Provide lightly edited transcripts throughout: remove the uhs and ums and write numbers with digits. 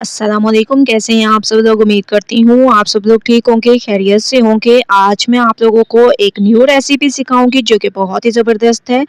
अस्सलामुअलैकुम, कैसे हैं आप सब लोग। उम्मीद करती हूँ आप सब लोग ठीक होंगे, खैरियत से होंगे। आज मैं आप लोगों को एक न्यू रेसिपी सिखाऊंगी जो कि बहुत ही ज़बरदस्त है।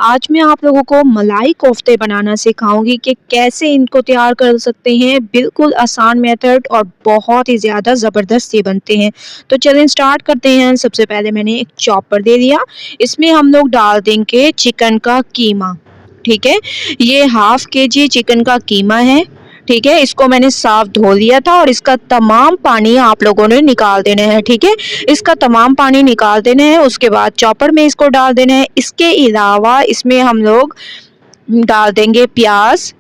आज मैं आप लोगों को मलाई कोफ्ते बनाना सिखाऊंगी कि कैसे इनको तैयार कर सकते हैं। बिल्कुल आसान मेथड और बहुत ही ज़्यादा ज़बरदस्त ये बनते हैं। तो चलें स्टार्ट करते हैं। सबसे पहले मैंने एक चॉपर दे दिया, इसमें हम लोग डाल देंगे चिकन का कीमा। ठीक है, ये हाफ केजी चिकन का कीमा है। ठीक है, इसको मैंने साफ धो लिया था और इसका तमाम पानी आप लोगों ने निकाल देना है। ठीक है, इसका तमाम पानी निकाल देना है। उसके बाद चॉपर में इसको डाल देना है। इसके अलावा इसमें हम लोग डाल देंगे प्याज।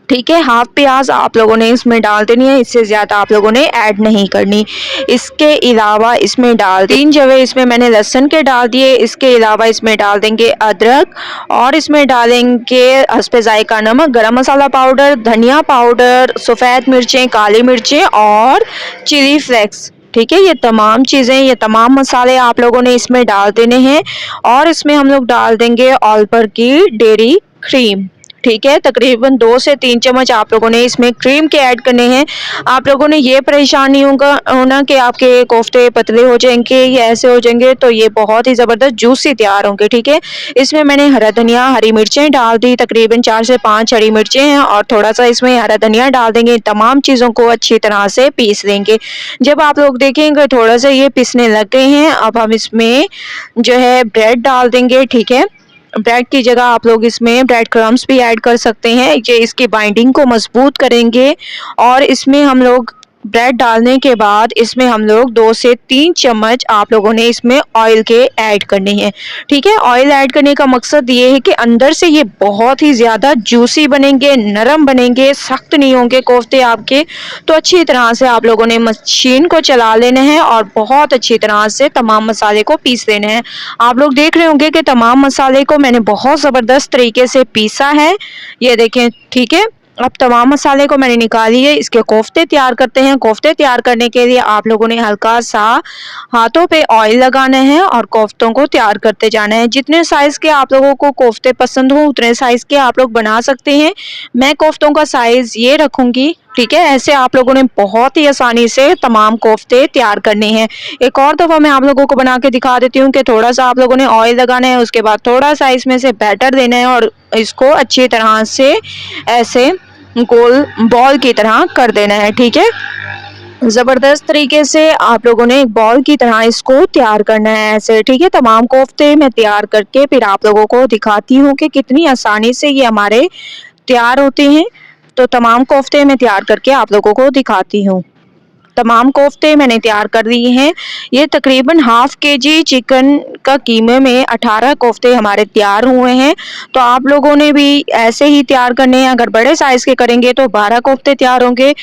ठीक है, हाफ प्याज आप लोगों ने इसमें डाल देनी है, इससे ज़्यादा आप लोगों ने ऐड नहीं करनी। इसके अलावा इसमें डाल 3 जवे इसमें मैंने लहसुन के डाल दिए। इसके अलावा इसमें डाल देंगे अदरक और इसमें डालेंगे हस्बे जायका नमक, गरम मसाला पाउडर, धनिया पाउडर, सफ़ेद मिर्चें, काली मिर्चें और चिली फ्लेक्स। ठीक है, ये तमाम चीज़ें, ये तमाम मसाले आप लोगों ने इसमें डाल देने हैं और इसमें हम लोग डाल देंगे ऑल पर की डेयरी क्रीम। ठीक है, तकरीबन 2 से 3 चम्मच आप लोगों ने इसमें क्रीम के ऐड करने हैं। आप लोगों ने ये परेशान नहीं होना कि आपके कोफ्ते पतले हो जाएंगे या ऐसे हो जाएंगे, तो ये बहुत ही ज़बरदस्त जूसी तैयार होंगे। ठीक है, इसमें मैंने हरा धनिया, हरी मिर्चें डाल दी, तकरीबन 4 से 5 हरी मिर्चें हैं और थोड़ा सा इसमें हरा धनिया डाल देंगे। तमाम चीज़ों को अच्छी तरह से पीस लेंगे। जब आप लोग देखेंगे थोड़ा सा ये पिसने लग गए हैं, अब हम इसमें जो है ब्रेड डाल देंगे। ठीक है, ब्रेड की जगह आप लोग इसमें ब्रेड क्रम्स भी ऐड कर सकते हैं, ये इसकी बाइंडिंग को मजबूत करेंगे। और इसमें हम लोग ब्रेड डालने के बाद इसमें हम लोग 2 से 3 चम्मच आप लोगों ने इसमें ऑयल के ऐड करने हैं। ठीक है, ऑयल ऐड करने का मकसद ये है कि अंदर से ये बहुत ही ज़्यादा जूसी बनेंगे, नरम बनेंगे, सख्त नहीं होंगे कोफ्ते आपके। तो अच्छी तरह से आप लोगों ने मशीन को चला लेना है और बहुत अच्छी तरह से तमाम मसाले को पीस लेना है। आप लोग देख रहे होंगे कि तमाम मसाले को मैंने बहुत ज़बरदस्त तरीके से पीसा है, ये देखें। ठीक है, अब तमाम मसाले को मैंने निकाल लिए। इसके कोफ्ते तैयार करते हैं। कोफ्ते तैयार करने के लिए आप लोगों ने हल्का सा हाथों पे ऑयल लगाना है और कोफ्तों को तैयार करते जाना है। जितने साइज़ के आप लोगों को कोफ्ते पसंद हो उतने साइज़ के आप लोग बना सकते हैं। मैं कोफ्तों का साइज़ ये रखूँगी। ठीक है, ऐसे आप लोगों ने बहुत ही आसानी से तमाम कोफ्ते तैयार करने हैं। एक और दफ़ा मैं आप लोगों को बना के दिखा देती हूँ कि थोड़ा सा आप लोगों ने ऑयल लगाना है, उसके बाद थोड़ा सा इसमें से बैटर देना है और इसको अच्छी तरह से ऐसे गोल बॉल की तरह कर देना है। ठीक है, ज़बरदस्त तरीके से आप लोगों ने एक बॉल की तरह इसको तैयार करना है ऐसे। ठीक है, तमाम कोफ्ते मैं तैयार करके फिर आप लोगों को दिखाती हूँ कि कितनी आसानी से ये हमारे तैयार होते हैं। तो तमाम कोफ्ते मैं तैयार करके आप लोगों को दिखाती हूँ। तमाम कोफ्ते मैंने तैयार कर दिए हैं। ये तकरीबन हाफ केजी चिकन का कीमे में 18 कोफ्ते हमारे तैयार हुए हैं। तो आप लोगों ने भी ऐसे ही तैयार करने हैं। अगर बड़े साइज़ के करेंगे तो 12 कोफ्ते तैयार होंगे।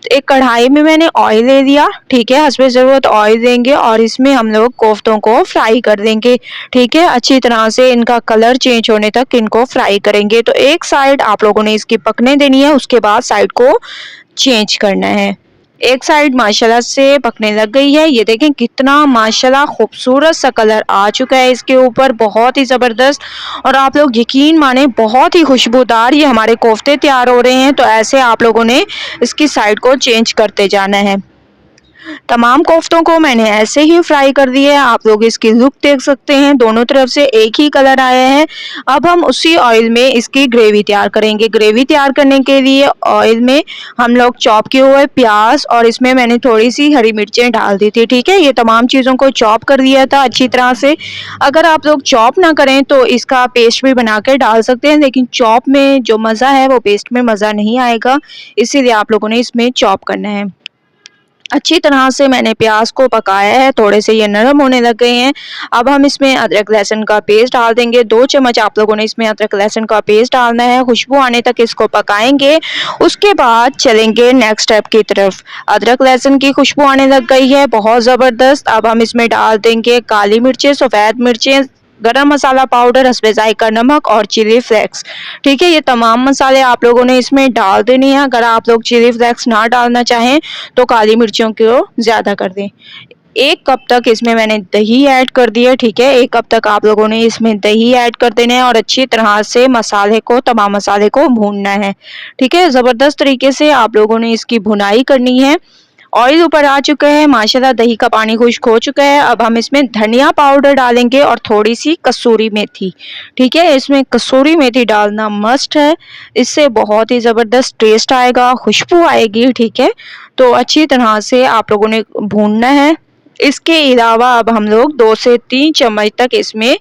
एक कढ़ाई में मैंने ऑयल ले लिया। ठीक है, हस्बे ज़रूरत ऑयल देंगे और इसमें हम लोग कोफ्तों को फ्राई कर देंगे। ठीक है, अच्छी तरह से इनका कलर चेंज होने तक इनको फ्राई करेंगे। तो एक साइड आप लोगों ने इसकी पकने देनी है, उसके बाद साइड को चेंज करना है। एक साइड माशाल्लाह से पकने लग गई है। ये देखें कितना माशाल्लाह खूबसूरत सा कलर आ चुका है इसके ऊपर, बहुत ही ज़बरदस्त। और आप लोग यकीन माने बहुत ही खुशबूदार ये हमारे कोफ्ते तैयार हो रहे हैं। तो ऐसे आप लोगों ने इसकी साइड को चेंज करते जाना है। तमाम कोफ्तों को मैंने ऐसे ही फ्राई कर दिया है। आप लोग इसकी लुक देख सकते हैं, दोनों तरफ से एक ही कलर आया है। अब हम उसी ऑयल में इसकी ग्रेवी तैयार करेंगे। ग्रेवी तैयार करने के लिए ऑयल में हम लोग चॉप किए हुए प्याज और इसमें मैंने थोड़ी सी हरी मिर्चें डाल दी थी। ठीक है, ये तमाम चीज़ों को चॉप कर दिया था अच्छी तरह से। अगर आप लोग चॉप ना करें तो इसका पेस्ट भी बना के डाल सकते हैं, लेकिन चॉप में जो मज़ा है वो पेस्ट में मज़ा नहीं आएगा, इसीलिए आप लोगों ने इसमें चॉप करना है। अच्छी तरह से मैंने प्याज को पकाया है, थोड़े से ये नरम होने लग गए हैं। अब हम इसमें अदरक लहसुन का पेस्ट डाल देंगे। 2 चम्मच आप लोगों ने इसमें अदरक लहसुन का पेस्ट डालना है। खुशबू आने तक इसको पकाएंगे। उसके बाद चलेंगे नेक्स्ट स्टेप की तरफ। अदरक लहसुन की खुशबू आने लग गई है बहुत ज़बरदस्त। अब हम इसमें डाल देंगे काली मिर्चें, सफ़ेद मिर्चें, गरम मसाला पाउडर, हस्बे जायका नमक और चिली फ्लेक्स। ठीक है, ये तमाम मसाले आप लोगों ने इसमें डाल देने हैं। अगर आप लोग चिली फ्लेक्स ना डालना चाहें तो काली मिर्चों को ज़्यादा कर दें। 1 कप तक इसमें मैंने दही ऐड कर दिया, ठीक है। 1 कप तक आप लोगों ने इसमें दही ऐड कर देना है और अच्छी तरह से तमाम मसाले को भूनना है, ठीक है। ज़बरदस्त तरीके से आप लोगों ने इसकी भुनाई करनी है। ऑयल ऊपर आ चुका है माशाल्लाह, दही का पानी खुश्क हो चुका है। अब हम इसमें धनिया पाउडर डालेंगे और थोड़ी सी कसूरी मेथी, ठीक है। इसमें कसूरी मेथी डालना मस्ट है, इससे बहुत ही ज़बरदस्त टेस्ट आएगा, खुशबू आएगी, ठीक है। तो अच्छी तरह से आप लोगों ने भूनना है। इसके अलावा अब हम लोग 2 से 3 चम्मच तक इसमें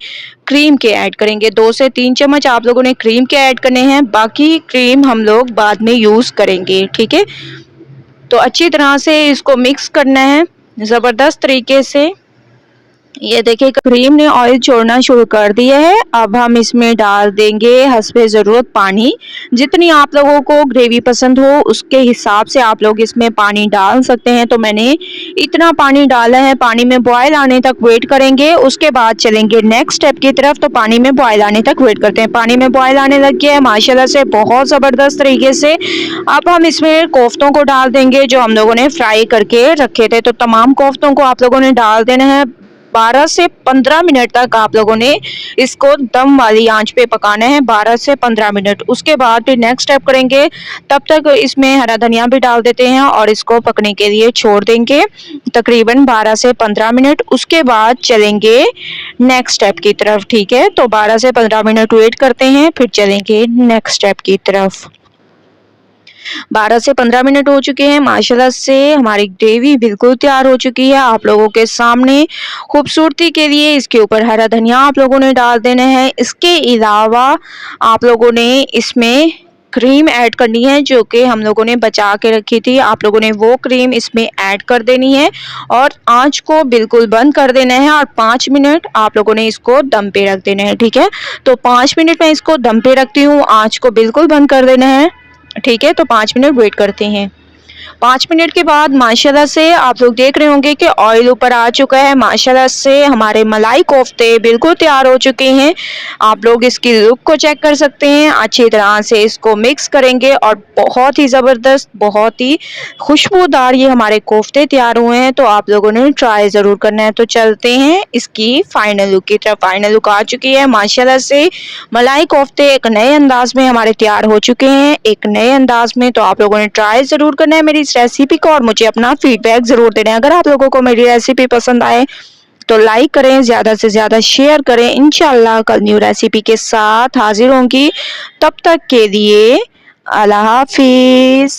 क्रीम के ऐड करेंगे। 2 से 3 चम्मच आप लोगों ने क्रीम के ऐड करने हैं, बाकी क्रीम हम लोग बाद में यूज़ करेंगे, ठीक है। तो अच्छी तरह से इसको मिक्स करना है ज़बरदस्त तरीके से। ये देखिए क्रीम ने ऑयल छोड़ना शुरू कर दिया है। अब हम इसमें डाल देंगे हस्बे ज़रूरत पानी। जितनी आप लोगों को ग्रेवी पसंद हो उसके हिसाब से आप लोग इसमें पानी डाल सकते हैं। तो मैंने इतना पानी डाला है। पानी में बॉयल आने तक वेट करेंगे, उसके बाद चलेंगे नेक्स्ट स्टेप की तरफ। तो पानी में बॉयल आने तक वेट करते हैं। पानी में बॉयल आने लग गया है माशाल्लाह से बहुत ज़बरदस्त तरीके से। अब हम इसमें कोफ्तों को डाल देंगे जो हम लोगों ने फ्राई करके रखे थे। तो तमाम कोफ्तों को आप लोगों ने डाल देना है। 12 से 15 मिनट तक आप लोगों ने इसको दम वाली आंच पे पकाना है, 12 से 15 मिनट। उसके बाद फिर नेक्स्ट स्टेप करेंगे, तब तक इसमें हरा धनिया भी डाल देते हैं और इसको पकने के लिए छोड़ देंगे तकरीबन 12 से 15 मिनट। उसके बाद चलेंगे नेक्स्ट स्टेप की तरफ, ठीक है। तो 12 से 15 मिनट वेट करते हैं, फिर चलेंगे नेक्स्ट स्टेप की तरफ। 12 से 15 मिनट हो चुके हैं माशाल्लाह से हमारी ग्रेवी बिल्कुल तैयार हो चुकी है आप लोगों के सामने। खूबसूरती के लिए इसके ऊपर हरा धनिया आप लोगों ने डाल देना है। इसके अलावा आप लोगों ने इसमें क्रीम ऐड करनी है जो कि हम लोगों ने बचा के रखी थी। आप लोगों ने वो क्रीम इसमें ऐड कर देनी है और आंच को बिल्कुल बंद कर देना है और 5 मिनट आप लोगों ने इसको दम पे रख देना है, ठीक है। तो 5 मिनट मैं इसको दम पे रखती हूँ, आंच को बिल्कुल बंद कर देना है, ठीक है। तो 5 मिनट वेट करते हैं। 5 मिनट के बाद माशाल्लाह से आप लोग देख रहे होंगे कि ऑयल ऊपर आ चुका है। माशाल्लाह से हमारे मलाई कोफ्ते बिल्कुल तैयार हो चुके हैं। आप लोग इसकी लुक को चेक कर सकते हैं। अच्छी तरह से इसको मिक्स करेंगे और बहुत ही ज़बरदस्त, बहुत ही खुशबूदार ये हमारे कोफ्ते तैयार हुए हैं। तो आप लोगों ने ट्राई ज़रूर करना है। तो चलते हैं इसकी फाइनल लुक की तरफ। फाइनल लुक आ चुकी है माशाल्लाह से मलाई कोफ्ते एक नए अंदाज में हमारे तैयार हो चुके हैं, एक नए अंदाज में। तो आप लोगों ने ट्राई ज़रूर करना है मेरी इस रेसिपी को और मुझे अपना फीडबैक ज़रूर देना है। अगर आप लोगों को मेरी रेसिपी पसंद आए तो लाइक करें, ज़्यादा से ज़्यादा शेयर करें। इंशाल्लाह कल न्यू रेसिपी के साथ हाजिर होंगी। तब तक के लिए अल्लाह हाफिज़।